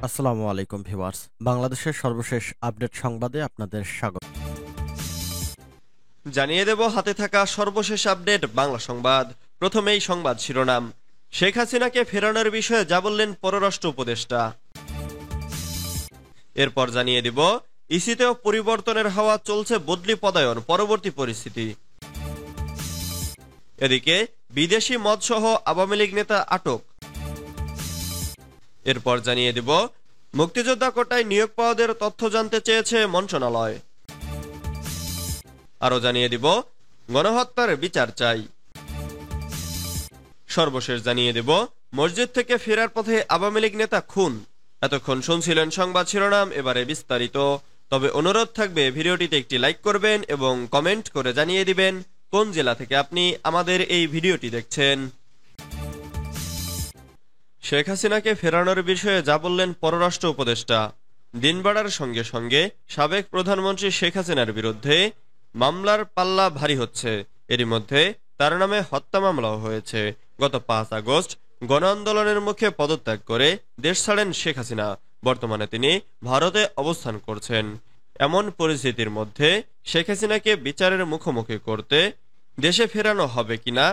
আসসালামু আলাইকুম ভিউয়ার্স, বাংলাদেশের সর্বশেষ আপডেট সংবাদে আপনাদের স্বাগত। জানিয়ে দেব হাতে থাকা সর্বশেষ আপডেট বাংলা সংবাদ। প্রথমেই সংবাদ শিরোনাম। শেখ হাসিনাকে ফেরানোর বিষয়ে যা বললেন পররাষ্ট্র উপদেষ্টা। এরপর জানিয়ে দেব ইসিতেও পরিবর্তনের হাওয়া, চলছে বদলি পদায়ন পরবর্তী পরিস্থিতি। এদিকে বিদেশি মদসহ আওয়ামী লীগ নেতা আটক। এরপর জানিয়ে দেব মুক্তিযোদ্ধা কোটায় নিয়োগ পাওয়াদের তথ্য জানতে চেয়েছে মন্ত্রণালয়। আরো জানিয়ে দিব গণহত্যার বিচার চাই। সর্বশেষ জানিয়ে দেব মসজিদ থেকে ফেরার পথে আওয়ামী লীগ নেতা খুন। এতক্ষণ শুনছিলেন সংবাদ শিরোনাম, এবারে বিস্তারিত। তবে অনুরোধ থাকবে ভিডিওটিতে একটি লাইক করবেন এবং কমেন্ট করে জানিয়ে দিবেন কোন জেলা থেকে আপনি আমাদের এই ভিডিওটি দেখছেন। শেখ হাসিনাকে ফেরানোর বিষয়ে যা বললেন পররাষ্ট্র উপদেষ্টা। দিন বাড়ার সঙ্গে সঙ্গে সাবেক প্রধানমন্ত্রী শেখ হাসিনার বিরুদ্ধে মামলার পাল্লা ভারী হচ্ছে। এরই মধ্যে তার নামে হত্যা মামলাও হয়েছে। গত 5 আগস্ট গণ আন্দোলনের মুখে পদত্যাগ করে দেশ ছাড়েন শেখ হাসিনা। বর্তমানে তিনি ভারতে অবস্থান করছেন। এমন পরিস্থিতির মধ্যে শেখ হাসিনাকে বিচারের মুখোমুখি করতে দেশে ফেরানো হবে কিনা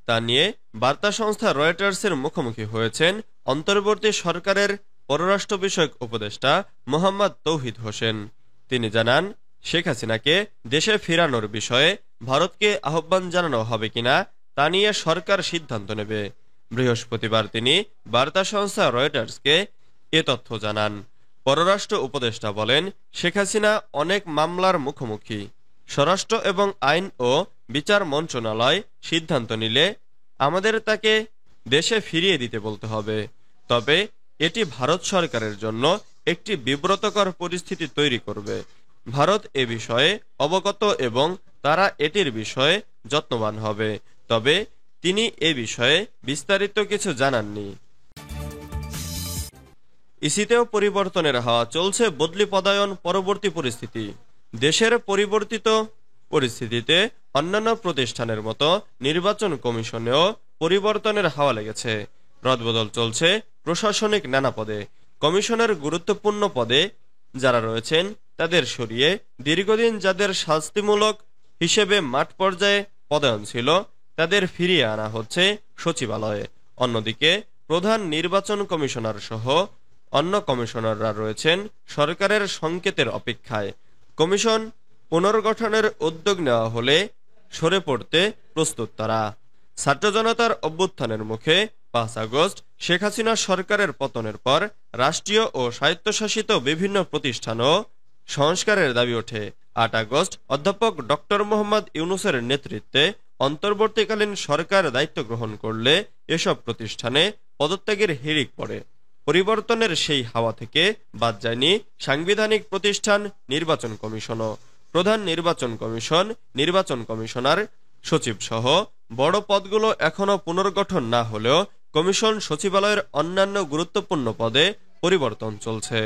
তা নিয়ে বার্তা সংস্থা রয়টার্সের মুখোমুখি হয়েছেন অন্তর্বর্তী সরকারের পররাষ্ট্র বিষয়ক উপদেষ্টা মোহাম্মদ তৌহিদ হোসেন। তিনি জানান, শেখ হাসিনাকে দেশে ফেরানোর বিষয়ে ভারতকে আহ্বান জানানো হবে কিনা তা নিয়ে সরকার সিদ্ধান্ত নেবে। বৃহস্পতিবার তিনি বার্তা সংস্থা রয়টার্সকে এ তথ্য জানান। পররাষ্ট্র উপদেষ্টা বলেন, শেখ হাসিনা অনেক মামলার মুখোমুখি। স্বরাষ্ট্র এবং আইন ও বিচার মন্ত্রণালয় সিদ্ধান্ত নিলে আমাদের তাকে দেশে ফিরিয়ে দিতে বলতে হবে। তবে এটি ভারত সরকারের জন্য একটি বিব্রতকর পরিস্থিতি তৈরি করবে। ভারত এ বিষয়ে অবগত এবং তারা এটির বিষয়ে যত্নবান হবে। তবে তিনি এ বিষয়ে বিস্তারিত কিছু জানাননি। ইসিতেও পরিবর্তনের হাওয়া, চলছে বদলি পদায়ন পরবর্তী পরিস্থিতি। দেশের পরিবর্তিত পরিস্থিতিতে অন্যান্য প্রতিষ্ঠানের মতো নির্বাচন কমিশনেও পরিবর্তনের হাওয়া লেগেছে। রদবদল চলছে প্রশাসনিক নানা পদে। কমিশনের গুরুত্বপূর্ণ পদে যারা রয়েছেন তাদের সরিয়ে দীর্ঘদিন যাদের শাস্তিমূলক হিসেবে মাঠ পর্যায়ে পদায়ন ছিল তাদের ফিরিয়ে আনা হচ্ছে সচিবালয়ে। অন্যদিকে প্রধান নির্বাচন কমিশনার সহ অন্য কমিশনাররা রয়েছেন সরকারের সংকেতের অপেক্ষায়। কমিশন পুনর্গঠনের উদ্যোগ নেওয়া হলে সরে পড়তে প্রস্তুত তারা। ছাত্র জনতার অভ্যুত্থানের মুখে 5 আগস্ট শেখ হাসিনা সরকারের পতনের পর রাষ্ট্রীয় ও স্বায়ত্তশাসিত বিভিন্ন প্রতিষ্ঠানও সংস্কারের দাবি ওঠে। 8 আগস্ট অধ্যাপক ডক্টর মোহাম্মদ ইউনূসের নেতৃত্বে অন্তর্বর্তীকালীন সরকার দায়িত্ব গ্রহণ করলে এসব প্রতিষ্ঠানে পদত্যাগের হিড়িক পড়ে। পরিবর্তনের সেই হাওয়া থেকে বাদ যায়নি সাংবিধানিক প্রতিষ্ঠান নির্বাচন কমিশনও। প্রধান নির্বাচন কমিশন, নির্বাচন কমিশনার, সচিব সহ বড় পদগুলো এখনো পুনর্গঠন না হলেও কমিশন সচিবালয়ের অন্যান্য গুরুত্বপূর্ণ পদে পরিবর্তন চলছে।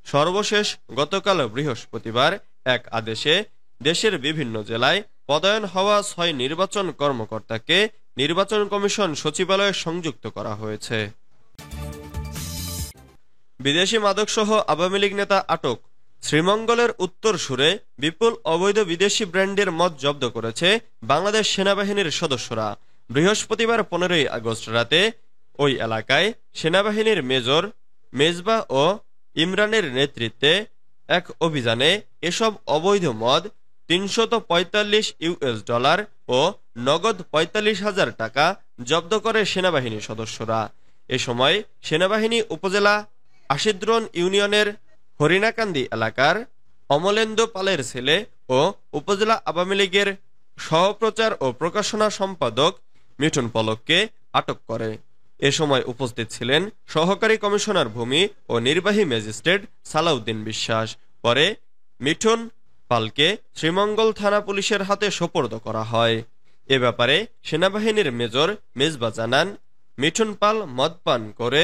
সর্বশেষ গতকাল বৃহস্পতিবার এক আদেশে দেশের বিভিন্ন জেলায় পদায়ন হওয়া 6 নির্বাচন কর্মকর্তাকে নির্বাচন কমিশন সচিবালয়ে সংযুক্ত করা হয়েছে। বিদেশি মাদকসহ আওয়ামী লীগ নেতা আটক। শ্রীমঙ্গলের উত্তর সুরে বিপুল অবৈধ বিদেশি ব্র্যান্ডের মদ জব্দ করেছে বাংলাদেশ সেনাবাহিনীর সদস্যরা। বৃহস্পতিবার 15 আগস্ট রাতে ওই এলাকায় সেনাবাহিনীর মেজর মেজবা ও ইমরানের নেতৃত্বে এক অভিযানে এসব অবৈধ মদ, $345 ও নগদ 45,000 টাকা জব্দ করে সেনাবাহিনী সদস্যরা। এ সময় সেনাবাহিনী উপজেলা আশিদ্রন ইউনিয়নের হরিণাকান্দি এলাকার অমলেন্দু পালের ছেলে ও উপজেলা আওয়ামী লীগের সহপ্রচার ও প্রকাশনা সম্পাদক মিঠুন পলককে আটক করে। এ সময় উপস্থিত ছিলেন সহকারী কমিশনার ভূমি ও নির্বাহী ম্যাজিস্ট্রেট সালাউদ্দিন বিশ্বাস। পরে মিঠুন পালকে শ্রীমঙ্গল থানা পুলিশের হাতে সোপর্দ করা হয়। এ ব্যাপারে সেনাবাহিনীর মেজর মেজবা জানান, মিঠুন পাল মদ পান করে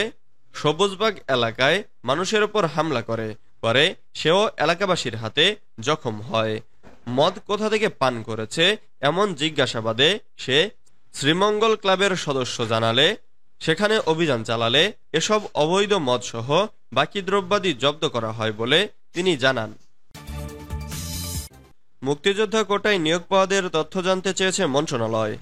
সবুজবাগ এলাকায় মানুষের উপর হামলা করে। পরে সেও এলাকাবাসীর হাতে জখম হয়। মদ কোথা থেকে পান করেছে এমন জিজ্ঞাসাবাদে সে শ্রীমঙ্গল ক্লাবের সদস্য জানালে সেখানে অভিযান চালালে এসব অবৈধ মদসহ বাকি দ্রব্যাদি জব্দ করা হয় বলে তিনি জানান। মুক্তিযোদ্ধা কোটায় নিয়োগ পাওয়াদের তথ্য জানতে চেয়েছে মন্ত্রণালয়।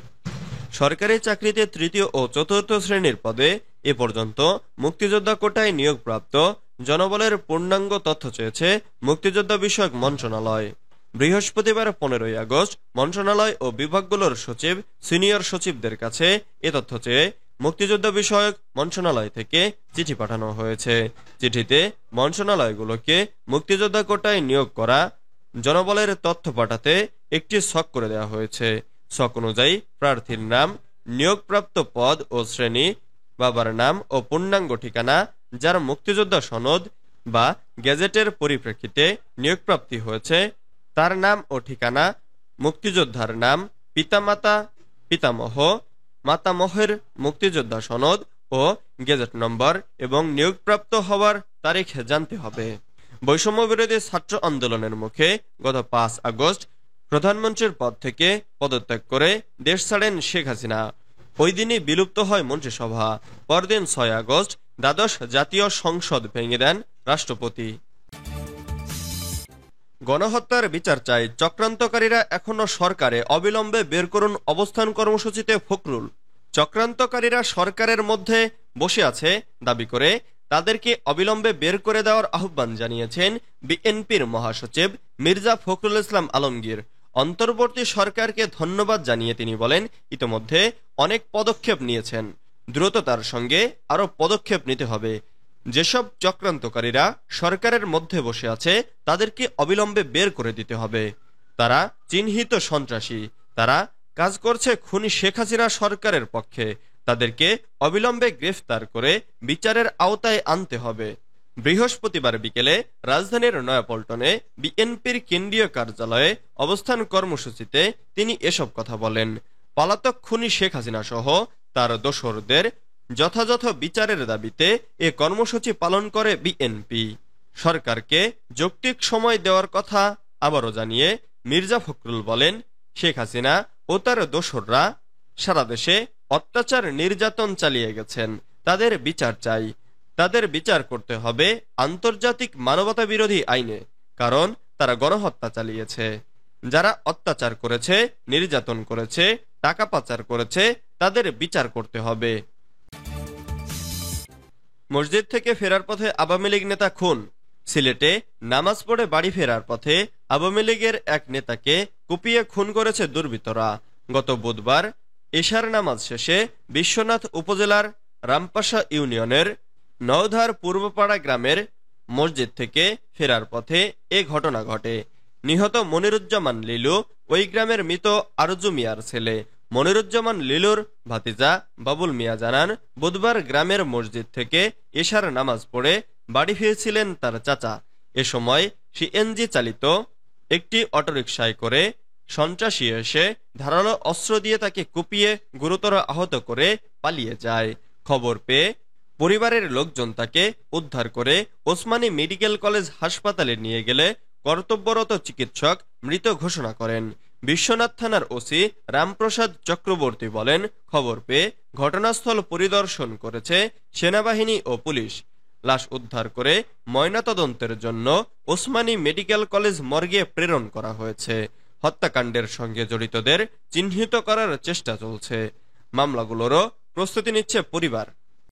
সরকারি চাকরিতে তৃতীয় ও চতুর্থ শ্রেণীর পদে এ পর্যন্ত মুক্তিযোদ্ধা কোটায় নিয়োগপ্রাপ্ত জনবলের পূর্ণাঙ্গ তথ্য চেয়েছে মুক্তিযোদ্ধা বিষয়ক মন্ত্রণালয়। বৃহস্পতিবার 15 আগস্ট মন্ত্রণালয় ও বিভাগগুলোর সচিব, সিনিয়র সচিবদের কাছে এ তথ্য চেয়ে মুক্তিযোদ্ধা বিষয়ক মন্ত্রণালয় থেকে চিঠি পাঠানো হয়েছে। চিঠিতে মন্ত্রণালয়গুলোকে মুক্তিযোদ্ধা কোটায় নিয়োগ করা জনবলের তথ্য পাঠাতে একটি ছক করে দেওয়া হয়েছে। ছক অনুযায়ী প্রার্থীর নাম, নিয়োগপ্রাপ্ত পদ ও শ্রেণী, বাবার নাম ও পূর্ণাঙ্গ ঠিকানা, যার মুক্তিযোদ্ধা সনদ বা গেজেটের পরিপ্রেক্ষিতে নিয়োগপ্রাপ্তি হয়েছে তার নাম ও ঠিকানা, মুক্তিযোদ্ধার নাম, পিতামাতা, পিতামহ, মাতামহের মুক্তিযোদ্ধা সনদ ও গেজেট নম্বর এবং নিয়োগপ্রাপ্ত হওয়ার তারিখ জানতে হবে। বৈষম্য বিরোধী ছাত্র আন্দোলনের মুখে গত 5 আগস্ট প্রধানমন্ত্রীর পদ থেকে পদত্যাগ করে দেশ ছাড়েন শেখ হাসিনা। ওই দিনই বিলুপ্ত হয় মন্ত্রিসভা। পরদিন 6 আগস্ট দ্বাদশ জাতীয় সংসদ ভেঙে দেন রাষ্ট্রপতি। গণহত্যার বিচার চাই, চক্রান্তকারীরা এখনো সরকারে, অবিলম্বে বের করুন অবস্থান কর্মসূচিতে ফখরুল। চক্রান্তকারীরা সরকারের মধ্যে বসে আছে দাবি করে তাদেরকে অবিলম্বে বের করে দেওয়ার আহ্বান জানিয়েছেন বিএনপির মহাসচিব মির্জা ফখরুল ইসলাম আলমগীর। অন্তর্বর্তী সরকারকে ধন্যবাদ জানিয়ে তিনি বলেন, ইতোমধ্যে অনেক পদক্ষেপ নিয়েছেন, দ্রুততার সঙ্গে আরও পদক্ষেপ নিতে হবে। যেসব চক্রান্তকারীরা সরকারের মধ্যে বসে আছে তাদেরকে অবিলম্বে বের করে দিতে হবে। তারা চিহ্নিত সন্ত্রাসী, তারা কাজ করছে খুনি শেখ হাসিনা সরকারের পক্ষে। তাদেরকে অবিলম্বে গ্রেফতার করে বিচারের আওতায় আনতে হবে। বৃহস্পতিবার বিকেলে রাজধানীর নয়াপল্টনে বিএনপির কেন্দ্রীয় কার্যালয়ে অবস্থান কর্মসূচিতে তিনি এসব কথা বলেন। পলাতক খুনি শেখ হাসিনা সহ তার দোসরদের যথাযথ বিচারের দাবিতে এ কর্মসূচি পালন করে বিএনপি। সরকারকে যৌক্তিক সময় দেওয়ার কথা আবারও জানিয়ে মির্জা ফখরুল বলেন, শেখ হাসিনা ও তার দোসররা সারা দেশে অত্যাচার নির্যাতন চালিয়ে গেছেন, তাদের বিচার চাই। তাদের বিচার করতে হবে আন্তর্জাতিক মানবতা বিরোধী আইনে, কারণ তারা গণহত্যা চালিয়েছে। যারা অত্যাচার করেছে, নির্যাতন করেছে, টাকা পাচার করেছে, তাদের বিচার করতে হবে। মসজিদ থেকে ফেরার পথে আওয়ামী লীগ নেতা খুন। সিলেটে নামাজ পড়ে বাড়ি ফেরার পথে আওয়ামী লীগের এক নেতাকে কুপিয়ে খুন করেছে দুর্বৃত্তরা। গত বুধবার এশার নামাজ শেষে বিশ্বনাথ উপজেলার রামপাশা ইউনিয়নের নওধার পূর্বপাড়া গ্রামের মসজিদ থেকে ফেরার পথে এ ঘটনা ঘটে। নিহত মনিরুজ্জামান লিলু ওই গ্রামের মৃত আরজু মিয়ার ছেলে। মনিরুজ্জামান লিলুর ভাতিজা বাবুল মিয়া জানান, বুধবার গ্রামের মসজিদ থেকে এশার নামাজ পড়ে বাড়ি ফিরছিলেন তার চাচা। এ সময় সিএনজি চালিত একটি অটোরিকশায় করে সন্ত্রাসী এসে ধারালো অস্ত্র দিয়ে তাকে কুপিয়ে গুরুতর আহত করে পালিয়ে যায়। খবর পেয়ে পরিবারের লোকজন তাকে উদ্ধার করে ওসমানী মেডিকেল কলেজ হাসপাতালে নিয়ে গেলে কর্তব্যরত চিকিৎসক মৃত ঘোষণা করেন। বিশ্বনাথ থানার ওসি রামপ্রসাদ চক্রবর্তী বলেন, খবর পেয়ে ঘটনাস্থল পরিদর্শন করেছে সেনাবাহিনী ও পুলিশ। লাশ উদ্ধার করে ময়নাতদন্তের জন্য ওসমানী মেডিকেল কলেজ মর্গে প্রেরণ করা হয়েছে। হত্যাকাণ্ডের সঙ্গে জড়িতদের চিহ্নিত করার চেষ্টা চলছে। মামলাগুলোরও প্রস্তুতি নিচ্ছে পরিবার।